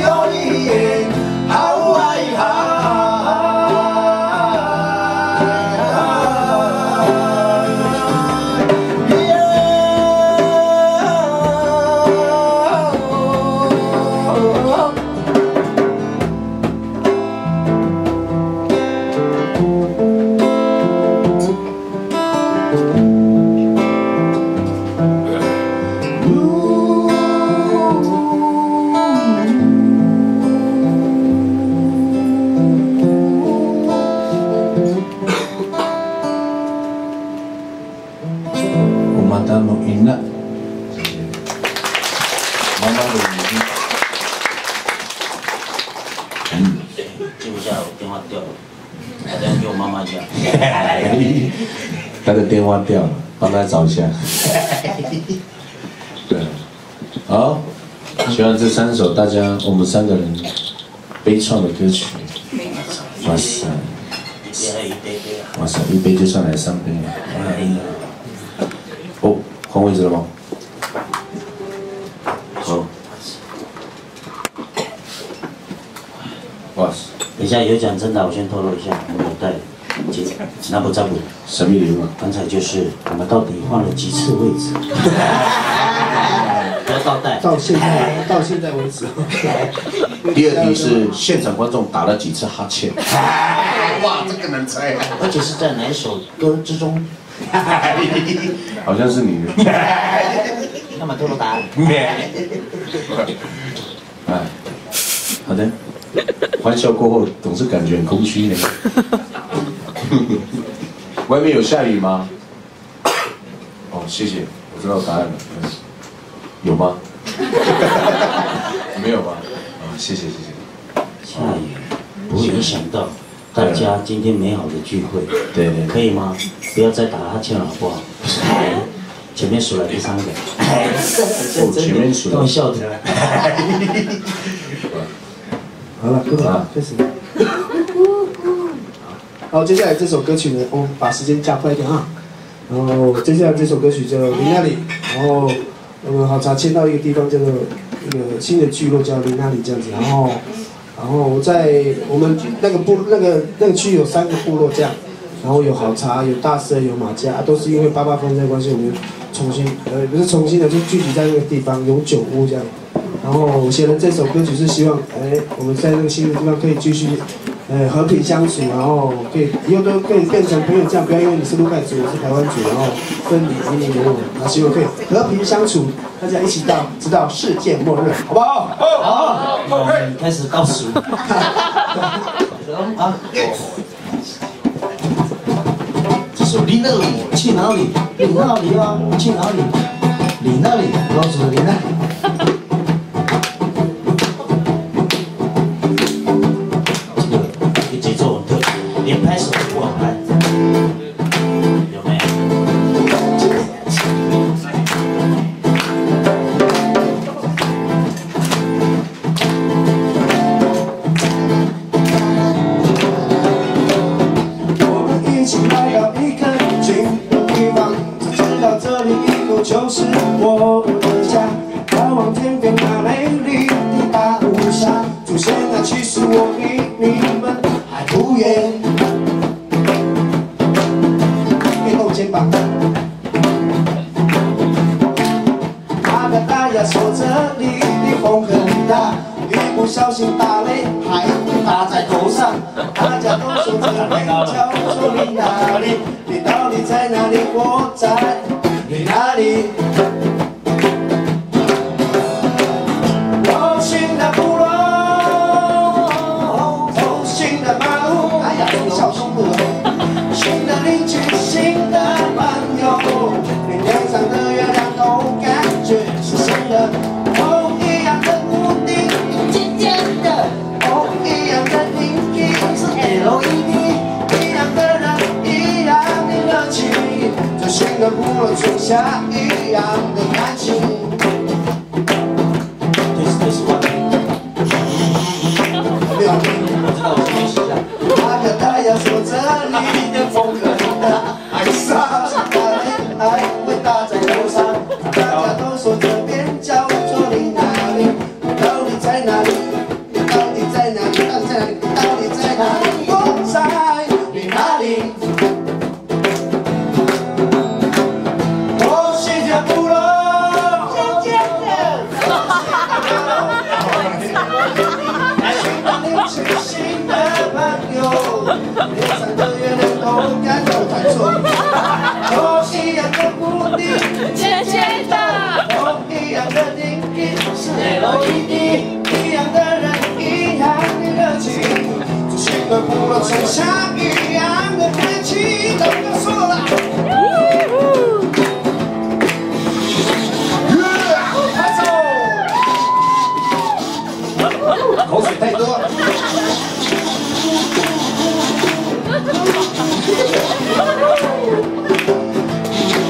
哦耶，好爱我妈当录音了，谢谢。妈妈录音。记不下来，我电话掉了，打电话给我妈妈讲。他的电话掉了，帮他找一下。对，好，希望这3首我们3个人悲怆的歌曲。哇塞！哇塞，一杯就算来3杯了。哦，换位置了吗？好。哇塞！等一下有奖征答，我先透露一下，我们有带那不在不神秘礼物。刚才就是我们到底换了几次位置？不要倒带。到现在为止。第2题是现场观众打了几次哈欠？哇，这个难猜啊！而且是在哪一首歌之中？好像是你的。干嘛透露答案？哎，好的。欢笑过后总是感觉很空虚呢。外面有下雨吗？哦，谢谢，我知道答案了。有吗？没有吧？啊，谢谢。下雨，不会影响到大家今天美好的聚会。对，可以吗？不要再打哈欠了，好不好？前面数了第3个。前面数了。开玩笑的。好了，各位开始。好，接下来这首歌曲呢，我们把时间加快一点啊。然后接下来这首歌曲叫《林那里》，然后我们好茶迁到一个地方叫做一个新的聚落叫林那里这样子。然后在我们那个区有3个部落这样，然后有好茶、有大社、有马家，都是因为88分的关系，我们重新不是重新的，就聚集在那个地方永久屋这样。然后我写的这首歌曲是希望，我们在那个新的地方可以继续，和平相处，然后以后都可以变成朋友这样，不要因为你是陆盖族，我是台湾族，然后分离你我，那希望可以和平相处，大家一起直到世界末日，好不好？好，我们开始倒数。啊，这首你那里去哪里？你那里啊，去哪里？你那里，告诉你那里。连拍手都不好拍，有没有？我们一起来到一个近的地方，只知道这里以后就是我的家。眺望天边那美丽的大雾下，出现了，其实我离你们还不远。肩膀，那个大家说这里的风很大，一不小心打雷还会打在头上。大家都说这里叫做你哪里？你到底在哪里？我在你哪里？我新的部落，走新的马路，哎呀，小松路，新的邻居。新的朋友，连天上的月亮都感觉是新的。哦，一样的屋顶，尖尖的。哦，一样的荧屏是 LED， 一样的人，一样的热情。这新的部落春夏一样的感情。这是我的。没有，我知道，我先试一下。那个太阳说这里的风很大。爱会打在头上，大家都说这边叫做你哪里？到底在哪里？的部落城像一样的天气都要说了。口水太多。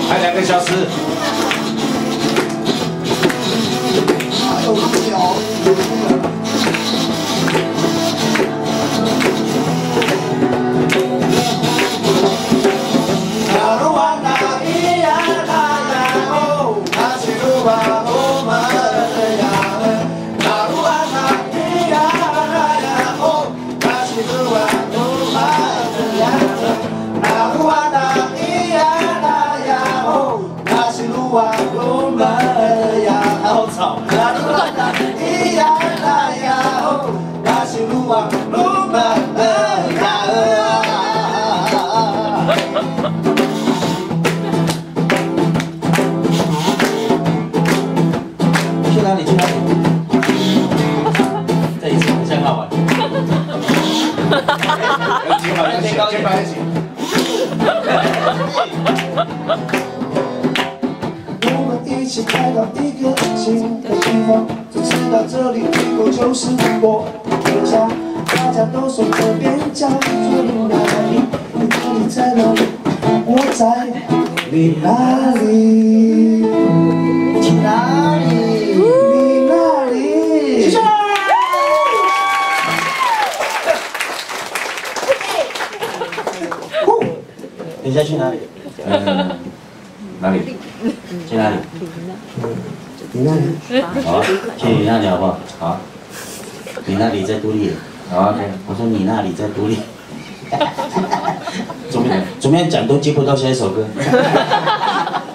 还2个小时。哎呦，脚。好吵！去哪里？去哪里？这一次真好玩。肩膀一起，肩膀一起。一起来到一个新的地方，就知道这里以后就是我的家。大家都说这边叫做你哪里？你在哪里？我在你哪里？去哪里？你哪里？谢谢。等一下去哪里？哪里？去哪里？你那里？好啊，去你那里好不好？好。你那里在独立？好啊，我说你那里在独立。怎么样讲都接不到下一首歌。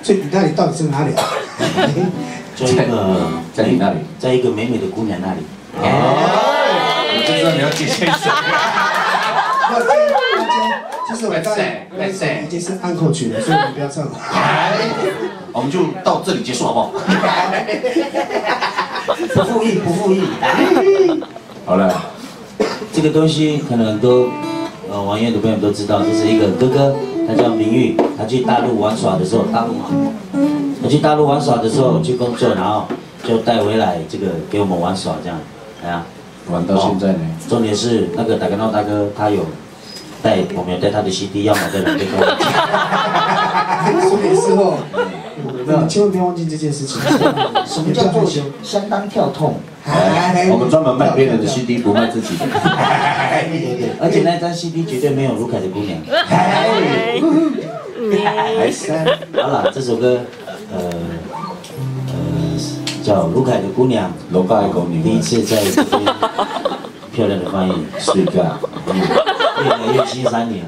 所以你那里到底是哪里啊？在你那里，在一个美美的姑娘那里。哦，我就知道你要接下一首。要接。就是我刚才已经是安可曲了，所以我们不要唱了。我们就到这里结束好不好？不复议，不复议。好了，这个东西可能都玩乐的朋友都知道，这是一个哥哥，他叫明玉，他去大陆玩耍的时候，他去大陆玩耍的时候去工作，然后就带回来这个给我们玩耍这样，哎呀，玩到现在呢。重点是那个打个闹大哥，他有。我们有带他的 CD， 要买的人就跟我讲。所以是哦，你千万不要忘记这件事情。什么叫做相当跳痛？我们专门卖别人的 CD， 不卖自己的。而且那张 CD 绝对没有卢凯的姑娘。好了，这首歌叫卢凯的姑娘，罗爸的姑娘。第一次在这边漂亮的翻译，睡觉。越来越欣赏你了，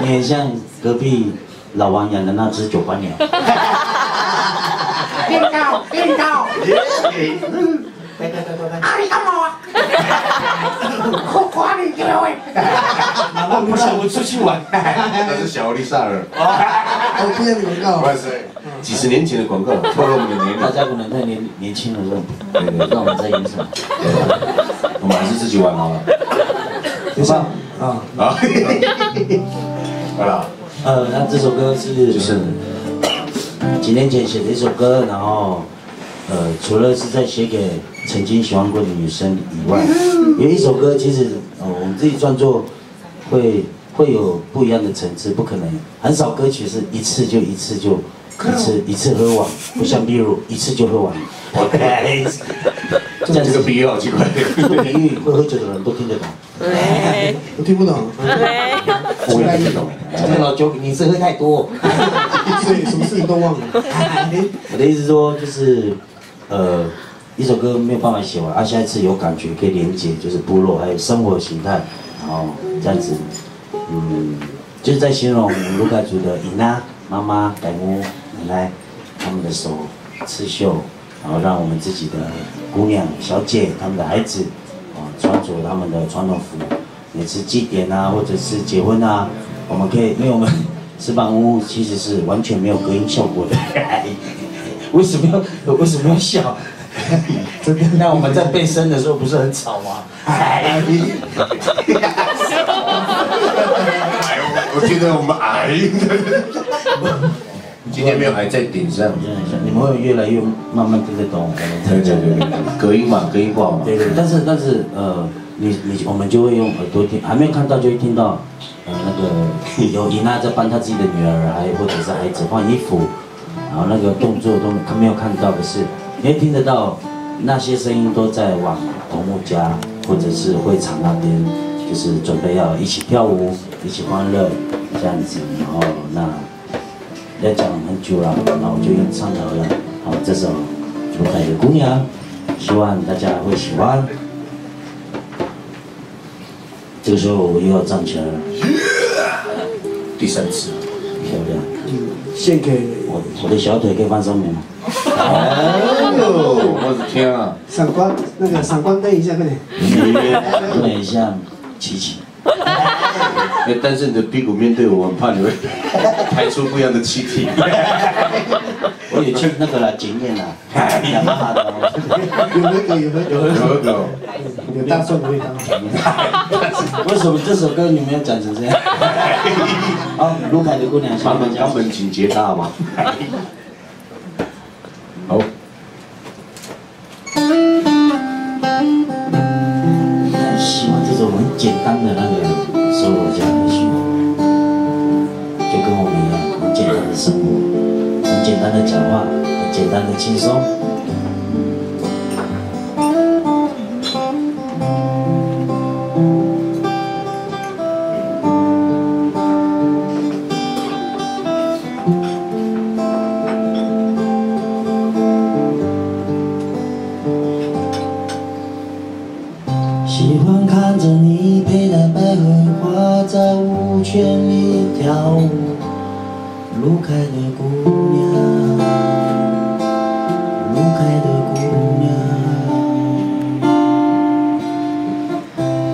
你很像隔壁老王养的那只九官鸟。变高，变高。阿里干嘛啊？我夸你各位。妈妈不让我出去玩。那是小丽萨尔。我不要广告。哇塞，几十年前的广告，透露我们的年龄。大家不能太年轻了，对对，让我们在演什么？我们还是自己玩好了。好吧。啊，好了，那这首歌就是几年前写的一首歌，然后除了是在写给曾经喜欢过的女生以外，有一首歌其实我们自己创作会有不一样的层次，不可能很少歌曲是一次喝完，不像比如一次就喝完。这个比喻好奇怪，比喻会喝酒的人都听得懂。我听不懂。我也听得懂。今天老九，你是喝太多，所以什么事情都忘了。我的意思说，就是一首歌没有办法写完，下一次有感觉可以连接，就是部落还有生活形态，然后这样子，就是在形容卢凯族的伊娜妈妈、改母、奶奶他们的手刺绣。然后让我们自己的姑娘、小姐、他们的孩子，穿着他们的传统服，每次祭典啊，或者是结婚啊，我们可以，因为我们石板屋其实是完全没有隔音效果的。为什么要笑？真的。那我们在变声的时候不是很吵吗？我觉得我们矮。今天没有矮在顶上。你们会越来越慢慢听得懂我们在讲的。隔音嘛，隔音不好嘛。对，但是我们就会用耳朵听，还没有看到就会听到，那个有伊娜在帮她自己的女儿，还或者是孩子换衣服，然后那个动作都没有看到，可是你会听得到那些声音都在往头目家或者是会场那边，就是准备要一起跳舞、一起欢乐这样子，然后要讲很久了，然后我就用唱好了，好这首《卢凯的姑娘》，希望大家会喜欢。这个时候我又要站起来了，第3次，漂亮。献给我的小腿可以放上面吗？哎呦，我的天啊！闪光灯一下，快点。有点像琪琪。但是你的屁股面对我，很怕你会排出不一样的气体。我也去那个了，检验了，雅马哈的。有大蒜的味道。为什么这首歌你们要讲成这样？好，卢凯的姑娘，他们请接他嘛。好。喜欢这种很简单的那个生活家很喜欢，就跟我们一样，很简单的生活，很简单的讲话，很简单的轻松。喜欢看着你佩戴百合花在舞圈里跳舞，卢凯的姑娘，卢凯的姑娘。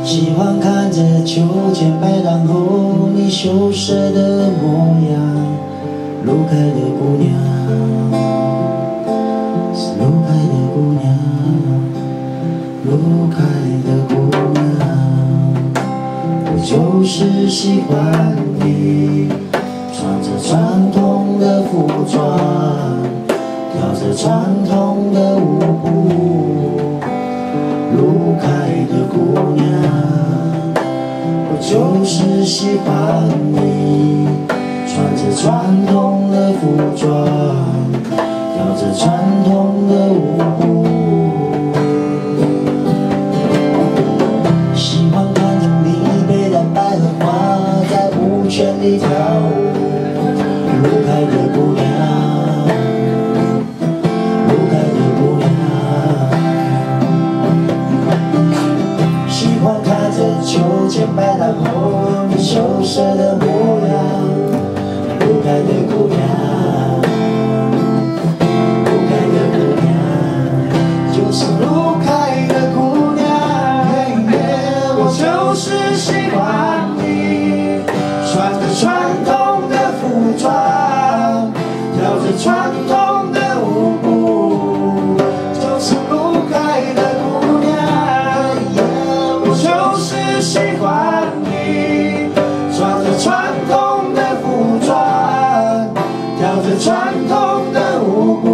喜欢看着秋千摆荡后你羞涩的模样，卢凯的姑娘，是卢凯的姑娘。卢凯的姑娘，我就是喜欢你，穿着传统的服装，跳着传统的舞步。卢凯的姑娘，我就是喜欢你，穿着传统的服装，跳着传统的舞步。圈里跳舞，卢凯的姑娘，卢凯的姑娘，喜欢看着秋千摆荡后你羞涩的模样，卢凯的姑娘，卢凯的姑娘，就是卢凯的姑娘，我就是喜欢你。穿着传统的服装，跳着传统的舞步，就是卢凯的姑娘，我就是喜欢你。穿着传统的服装，跳着传统的舞步。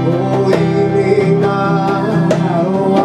哦，伊丽娜，哇。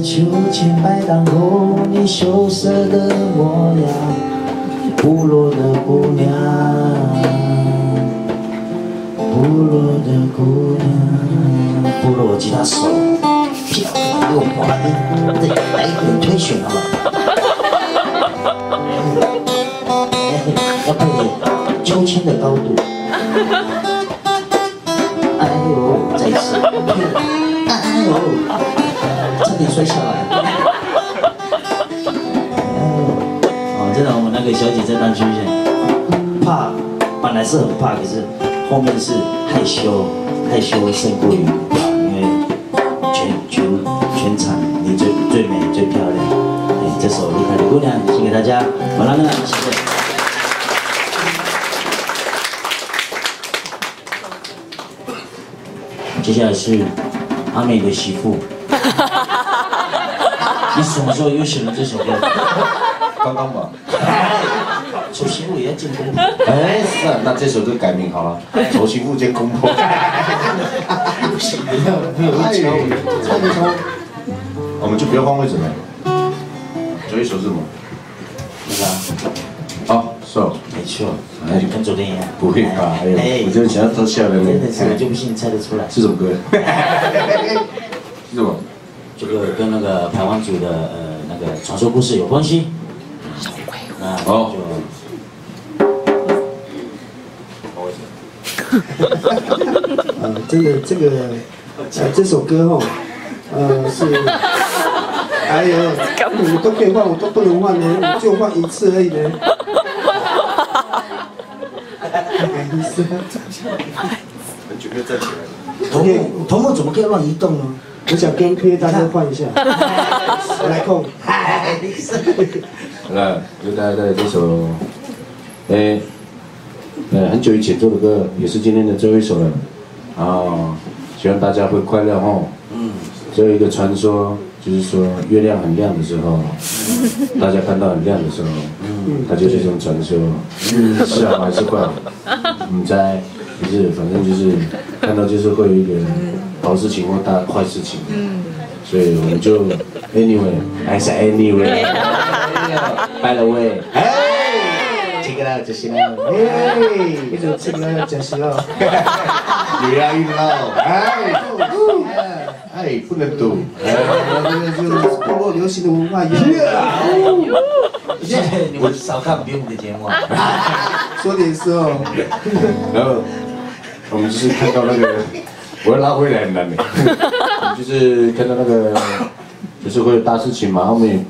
秋千摆荡后，你羞涩的模样，部落的姑娘，部落的姑娘，部落吉他手，漂亮又滑的，对，来一点推选好不好？要配点秋千的高度。哎呦，再一次，哎呦，差点摔下来。哦，真的，我们那个小姐在当秋千，怕，本来是很怕，可是后面是害羞，害羞胜过于怕，因为全场你最美最漂亮。哎，这首厉害的姑娘献给大家，马拉娜，谢谢。接下来是阿美的媳妇。你什么时候又写了这首歌？刚刚吧。丑媳妇也要见公婆。哎，是啊，那这首歌改名好了，丑媳妇兼公婆。不行，没有一球，差一球。我们就不要换位置了。这一首是什么？那个。好，手。没错，哎，跟昨天一样。不会吧？哎呦，我就想要偷笑了。真的是，我就不信你猜得出来。是什么歌？是什么？这个跟那个排湾族的那个传说故事有关系。那哦。真的这首歌吼，是，哎呦，你都可以换，我都不能换呢，我就换一次而已呢。很久没有站起来。头目怎么可以乱移动呢？我想跟科大哥换一下。来控。好了，就大家在这首，很久以前做的歌，也是今天的最后一首了。啊，希望大家会快乐吼。最后一个传说就是说，月亮很亮的时候，大家看到很亮的时候，它就是一种传说。是好还是坏？你猜？就是，反正就是看到就是会有一个好事情或坏事情。所以我们就 anyway， 还是 anyway。By the way， 哎，这个啦就是啦，哎，你就这个就是了。有押韵喽，哎，不能赌。就是部落流行的文化一样。你们少看别人的节目啊。说点实哦。然后我们就是看到那个，我要拉回来很难的。我们就是看到那个，就是会有大事情嘛，后面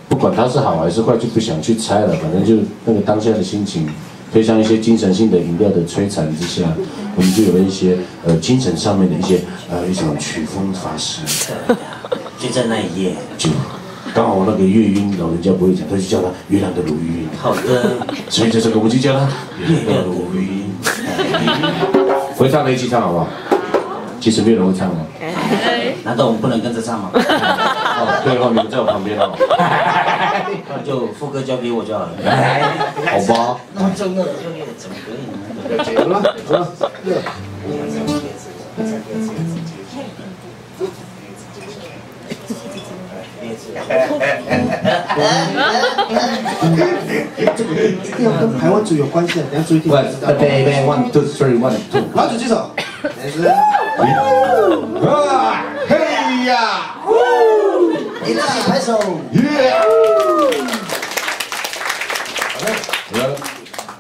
不管它是好还是坏，就不想去猜了，反正就那个当下的心情，配上一些精神性的饮料的摧残之下，我们就有了一些精神上面的一些一种曲风发生。就在那一夜，就刚好那个月晕，老人家不会讲，他就叫他月亮的如云。好的，所以在这个我们就叫他月亮的如云。会唱的一起唱好不好？其实没有人会唱吗？难道我们不能跟着唱吗？哦，对哦，你们在我旁边哦。那就副歌交给我就好了。好吧。那么重要的作业怎么可以呢？好了，好了，这个要跟排湾族有关系的，你要注意听。对 ，1 2 3 1 2。排湾族这首，开始。嘿呀！你自己拍手。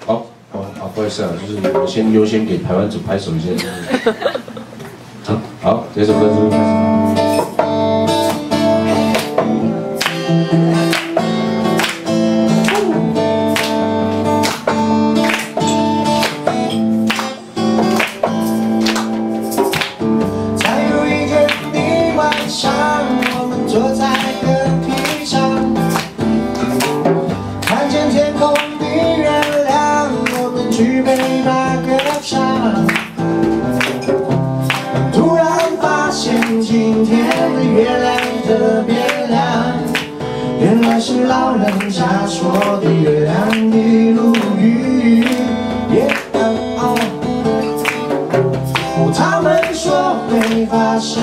好，不好意思啊，就是我先优先给排湾族拍手一下。好，这首歌是开始。突然发现今天的月亮特别亮，原来是老人家说的月亮的如云。他们说会发生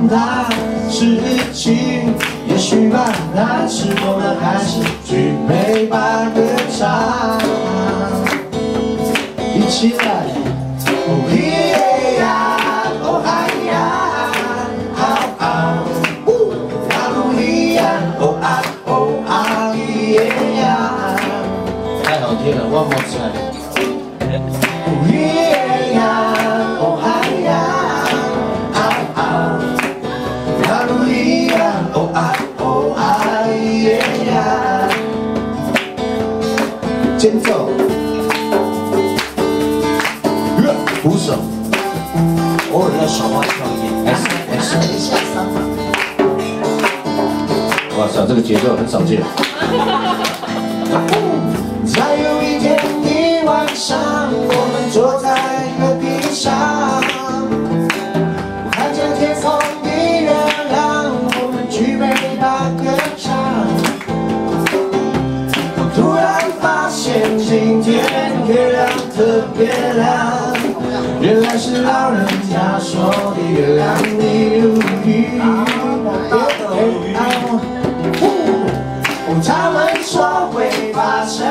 大事情。也许吧，但是我们还是去陪伴歌唱，一起来，哦耶呀，哦嗨呀，好好，哈路利亚，哦啊哦啊耶呀，太好听了，One more time。哦耶呀，哦嗨呀，好好，哈路利亚，哦啊哦啊耶呀，间奏。鼓手，偶尔要小花跳一点，下山嘛。哇塞，这个节奏很少见。在有一天的晚上，我们坐在河堤上，看见天空的月亮，我们举杯大歌唱。我突然发现今天月亮特别亮，原来是老人家说的月亮的如雨。他们说会发生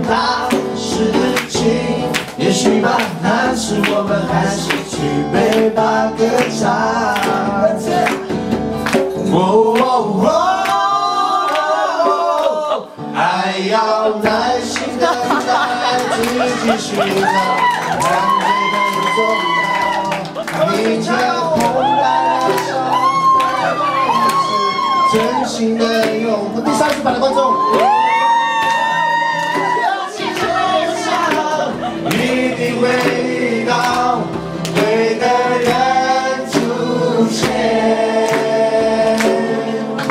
大事情，也许吧，但是我们还是去陪伴歌唱。还要耐心等待，自己寻找，让这个重要，明天红白来手。真心的拥抱，第三次版的观众，一定会到对的人出现。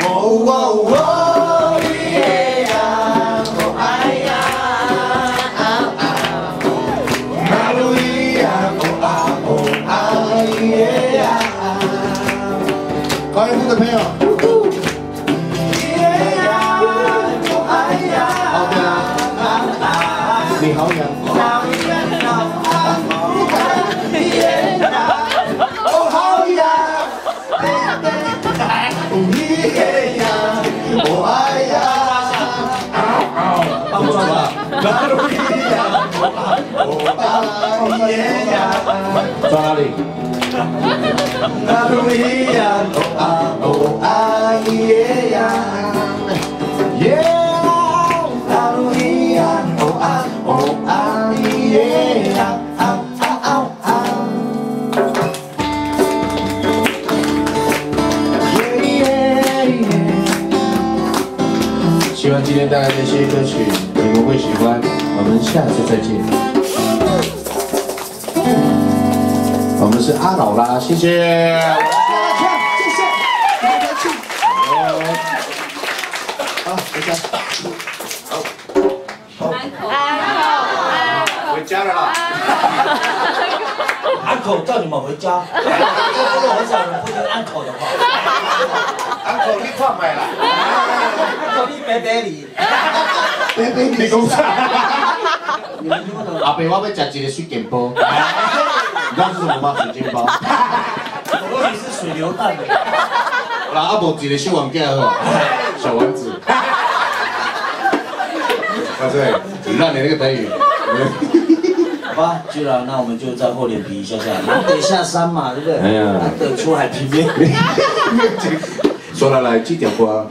哦哦哦耶呀，哦哎呀，哈路利亚，哦啊哦啊耶呀。高音部的朋友。你好呀，哦好呀，哦耶呀，哦爱呀，帮我抓吧，哈路利亚，哦耶呀，抓哪里？哈路利亚，哦啊哦啊耶呀，耶，哈路利亚，哦啊。哦啊耶呀，啊啊啊啊！希望今天带来这些歌曲你们会喜欢，我们下次再见。我们是阿老拉，谢谢。谢谢，来歌曲。好，回家。回家了啦。安口叫你们回家，很少人会跟安口的话。安口你看买啦。安口你白白里，你讲啥？阿伯，我要吃一个水煎包。你知道是什么吗？水煎包。我以为是水流蛋的。然后阿伯一个小丸子好，小丸子。哇塞，让你那个台语。好吧，居然那我们就再厚脸皮一下下，难得下山嘛，对不对？哎呀，难得出海平面。说来这条歌，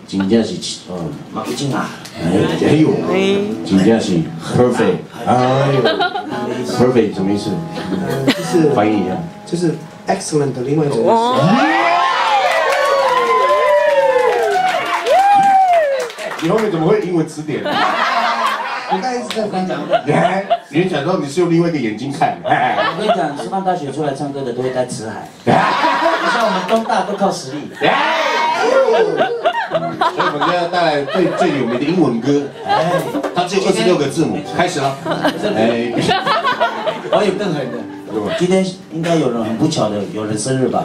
真正是，马不进啊！哎呦，真正是 perfect， 哎呦 ，perfect 什么意思？就是翻译一下，就是 excellent 的另外一种意思。你后面怎么会英文词典？我刚才一直在翻译。你想说你是用另外一个眼睛看？我跟你讲，师范大学出来唱歌的都会带词海，你像我们东大都靠实力。所以我们今天要带来最有名的英文歌，它只有26个字母，开始了。我有更狠的，今天应该有人很不巧的有人生日吧？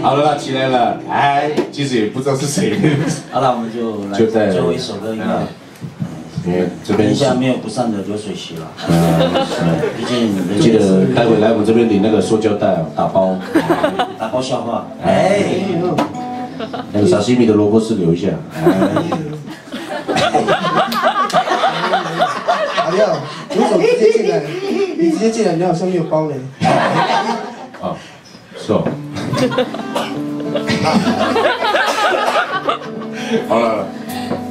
好了啦，起来了。其实也不知道是谁。好了，我们就来最后一首歌，因为这边一下没有不上的流水席了。毕竟记得待会来我们这边领那个塑胶袋哦，打包。包笑话。哎，那个沙西米的萝卜丝留一下。阿廖，你怎么直接进来？你直接进来，你好像没有包嘞。哦，是哦。好了，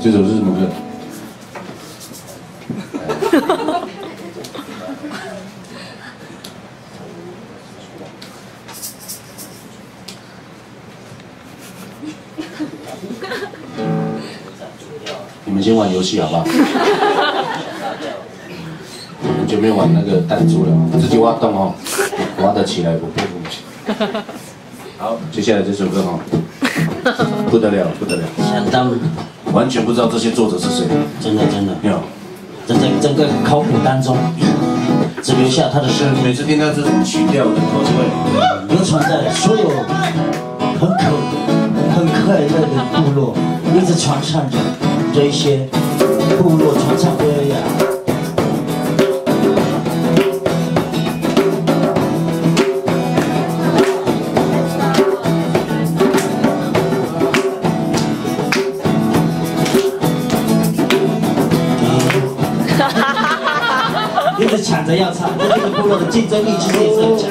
这首是什么歌？你们先玩游戏好不好？很久没有玩那个弹珠了，自己挖洞哦，挖得起来，我佩服你。好，接下来这首歌哈，不得了，不得了，相当，完全不知道这些作者是谁。真的，没有，在整个考古当中，只留下他的声音。每次听到这种曲调，我就会流传在所有很快乐的部落，一直传唱着这一些部落传唱歌呀。一直抢着要唱，这个部落的竞争力其实也是很强。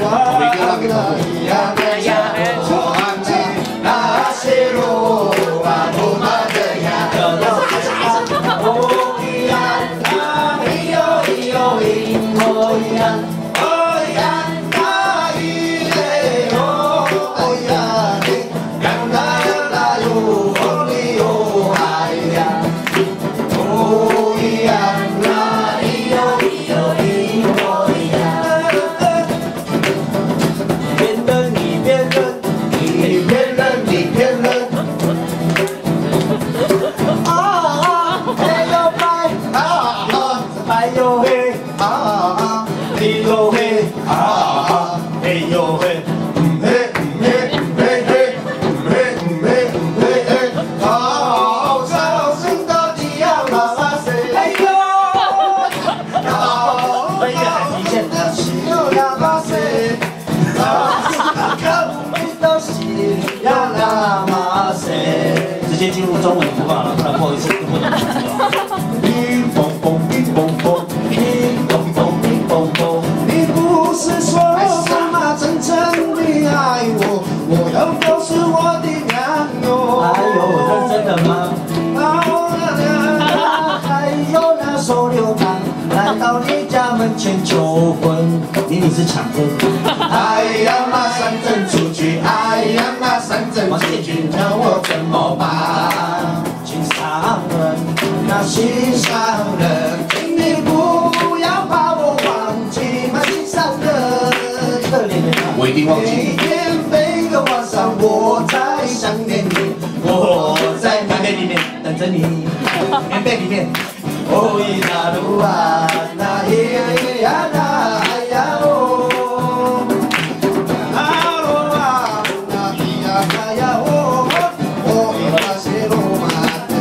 直接进入中文的播放了，不然不好意思，听不懂。叮咚咚，叮咚咚，叮咚咚，叮咚咚。你不是说什么真正的爱我，我要告诉我的娘哟。哎呦，认真的吗？还有那手榴弹来到你家门前求婚，你是抢针。哎呀妈，三针出去，哎呀妈，三针出去，让我怎么办？心上人，那心上人，请你不要把我忘记，那心上人，可怜的他。我一定忘记。每天每个晚上我在想念你，我在棉被里面等着你，棉被里面。哦咿呀噜啊，那咿呀那呀哦，啊噜啊，那咿呀那呀哦，哦咿呀西鲁玛的。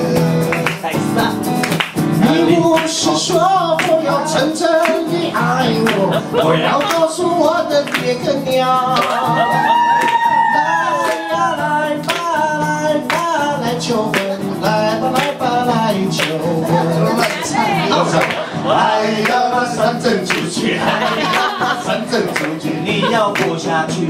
你不是说我要真正的爱我，我要告诉我的爹跟娘。来呀来吧来吧来求婚，来吧来吧来求婚。哎呀妈，三针出去，三针出去，你要活下去。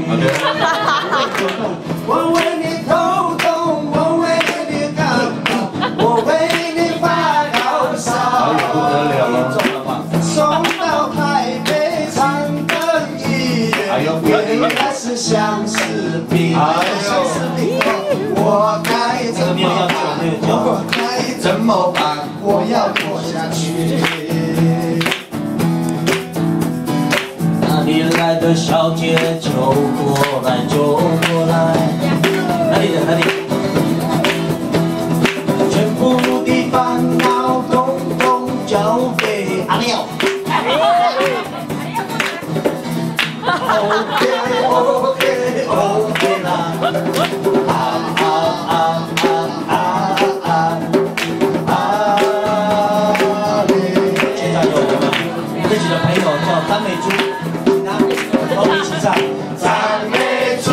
我为你头痛，我为你感动，我为你发高烧。送到台北长庚医院，原来是相思病，相思病，我该怎么办？我要活下去。哪里来的小姐就过来就过来，哪里的哪里？全部的烦恼统统交给阿廖。OK OK OK 啦，啊啊啊啊啊啊啊！现在有我们自己的朋友叫张美珠，和我们一起唱。赞美主，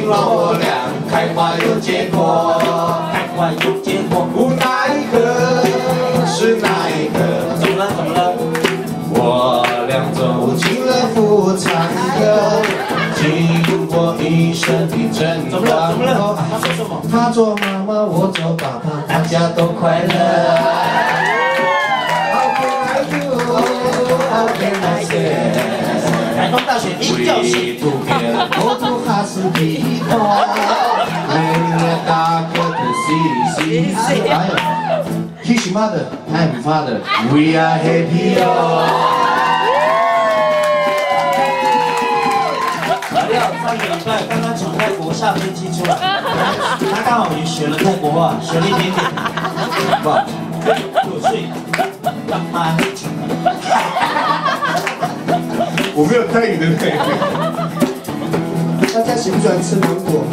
让我俩开花有结果，开花有结果。无哪一个是哪一个？怎么了？怎么了？我俩走进了妇产科，经过医生的诊怎么了？怎么断后，了？他说什么？他做妈妈，我做爸爸，大家都快乐。How can I do? How can I say? 台东大学音教系。 We together go to hospital. When the doctor sees, his mother and father, we are happy. 材料上个礼拜刚刚从泰国下飞机出来，他刚好也学了泰国话，学了一点点。不，9岁，干妈。我没有泰语的对。大家喜不喜欢吃芒果？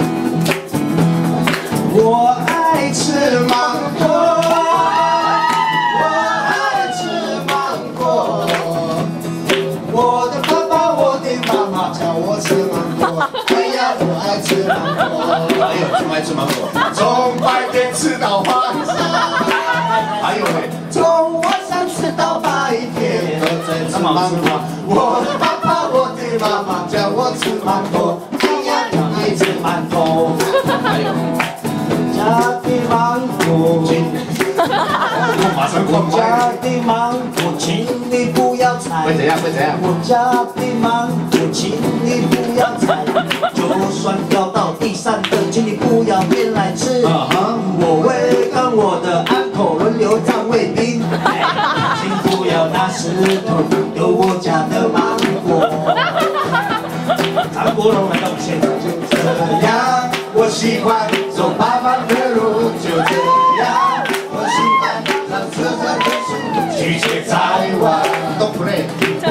我爱吃芒果，我爱吃芒果。我的爸爸，我的妈妈叫我吃芒果。哎呀，我爱吃芒果。哎呦，这么爱吃芒果，从白天吃到晚上。还有嘞，从晚上吃到白天都在吃芒果。我的爸爸，我的妈妈叫我吃芒果。哎呀，我爱吃芒果。还有。 家的芒果，我马上我家的芒果，请你不要采。会怎样？会怎样？我家的芒果，请你不要采。就算掉到地上的，请你不要捡来吃。我会跟我的 uncle 轮流当卫兵，请不要拿石头丢我家的芒果。张国荣来到我们现场，就这样，我喜欢走爸爸的路，就这样，我喜欢让色彩的树拒绝在外。都不累，同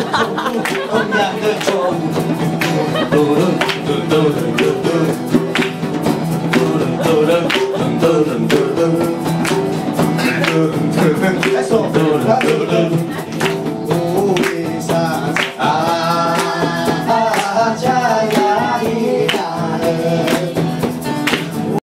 样的错误。嘟嘟嘟嘟嘟嘟嘟嘟嘟嘟。